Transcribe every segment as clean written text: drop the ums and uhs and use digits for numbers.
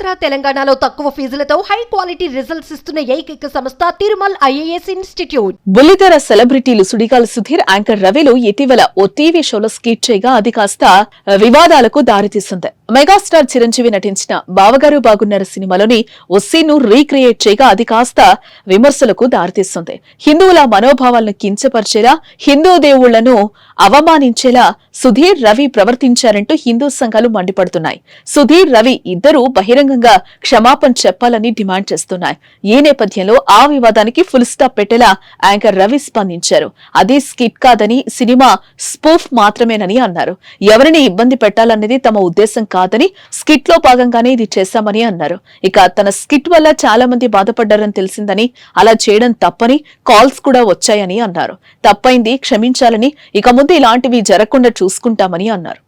ఆంధ్ర తెలంగాణలో తక్కువ ఫీజులతో high quality results ఇస్తున్న ఏకైక సంస్థ తిరుమల్ ఐఏఎస్ ఇన్స్టిట్యూట్. బుల్లితెర సెలబ్రిటీలు సుడిగాలి సుధీర్, యాంకర్ రవిలు ఇటీవల ఓ టీవీ షోలో స్కిట్ చేయగా అది కాస్త వివాదాలకు దారితీస్తుంది. మెగాస్టార్ చిరంజీవి నటించిన బావగారు బాగున్నారు సినిమాలోని ఓ సీన్ ను రీక్రియేట్ చేయగా అది కాస్త విమర్శలకు దారితీస్తుంది. హిందువుల మనోభావాలను కించపరిచేలా, హిందూ దేవుళ్లను అవమానించేలా సుధీర్, రవి ప్రవర్తించారంటూ హిందూ సంఘాలు మండిపడుతున్నాయి. సుధీర్, రవి ఇద్దరూ బహిరంగంగా క్షమాపణ చెప్పాలని డిమాండ్ చేస్తున్నాయి. ఈ నేపథ్యంలో ఆ వివాదానికి ఫుల్ స్టాప్ పెట్టేలా యాంకర్ రవి స్పందించారు. అది స్కిట్ కాదని, సినిమా స్పూఫ్ మాత్రమేనని అన్నారు. ఎవరిని ఇబ్బంది పెట్టాలనేది తమ ఉద్దేశం కాదని, స్కిట్ లో భాగంగానే ఇది చేశామని అన్నారు. ఇక తన స్కిట్ వల్ల చాలా మంది బాధపడ్డారని తెలిసిందని, అలా చేయడం తప్పని కాల్స్ కూడా వచ్చాయని అన్నారు. తప్పైంది, క్షమించాలని, ఇక ముందు ఇలాంటివి జరగకుండా చూసుకుంటామని అన్నారు.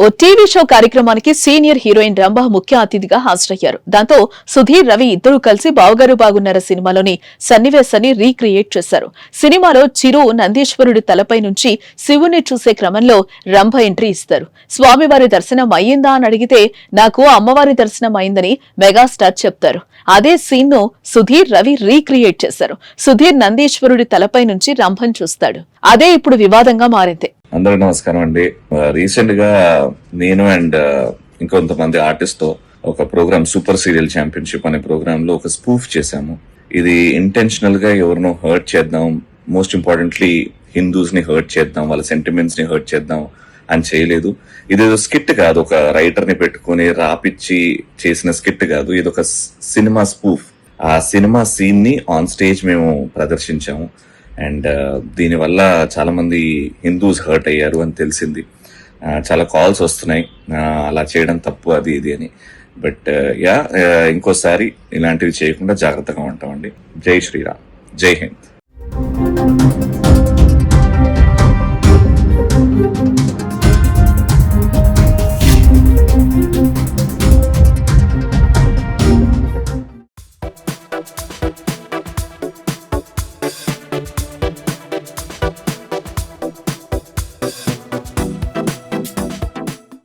ఓ టీవీ షో కార్యక్రమానికి సీనియర్ హీరోయిన్ రంభ ముఖ్య అతిథిగా హాజరయ్యారు. దాంతో సుధీర్, రవి ఇద్దరూ కలిసి బావగారు బాగున్నార సినిమాలోని సన్నివేశాన్ని రీక్రియేట్ చేశారు. సినిమాలో చిరు నందీశ్వరుడి తలపై నుంచి శివుని చూసే క్రమంలో రంభ ఎంట్రీ ఇస్తారు. స్వామివారి దర్శనం అయ్యిందా అని అడిగితే నాకు అమ్మవారి దర్శనం అయిందని మెగాస్టార్ చెప్తారు. అదే సీన్ ను సుధీర్, రవి రీక్రియేట్ చేశారు. సుధీర్ నందీశ్వరుడి తలపై నుంచి రంభను చూస్తాడు. అదే ఇప్పుడు వివాదంగా మారింది. అందరూ నమస్కారం అండి. రీసెంట్ గా నేను అండ్ ఇంకొంతమంది ఆర్టిస్ట్ తో ఒక ప్రోగ్రామ్ సూపర్ సీరియల్ ఛాంపియన్షిప్ అనే ప్రోగ్రామ్ లో ఒక స్పూఫ్ చేశాము. ఇది ఇంటెన్షనల్ గా ఎవరినో హర్ట్ చేద్దాం, మోస్ట్ ఇంపార్టెంట్లీ హిందూస్ ని హర్ట్ చేద్దాం, వాళ్ళ సెంటిమెంట్స్ ని హర్ట్ చేద్దాం అని చేయలేదు. ఇదేదో స్కిట్ కాదు, ఒక రైటర్ ని పెట్టుకుని రాపిచ్చి చేసిన స్కిట్ కాదు. ఇది ఒక సినిమా స్పూఫ్. ఆ సినిమా సీన్ ని ఆన్ స్టేజ్ మేము ప్రదర్శించాము. అండ్ దీనివల్ల చాలా మంది హిందూస్ హర్ట్ అయ్యారు అని తెలిసింది. చాలా కాల్స్ వస్తున్నాయి అలా చేయడం తప్పు అది ఇది అని. బట్ ఇంకోసారి ఇలాంటివి చేయకుండా జాగ్రత్తగా ఉంటామండి. జై శ్రీరామ్, జై హింద్.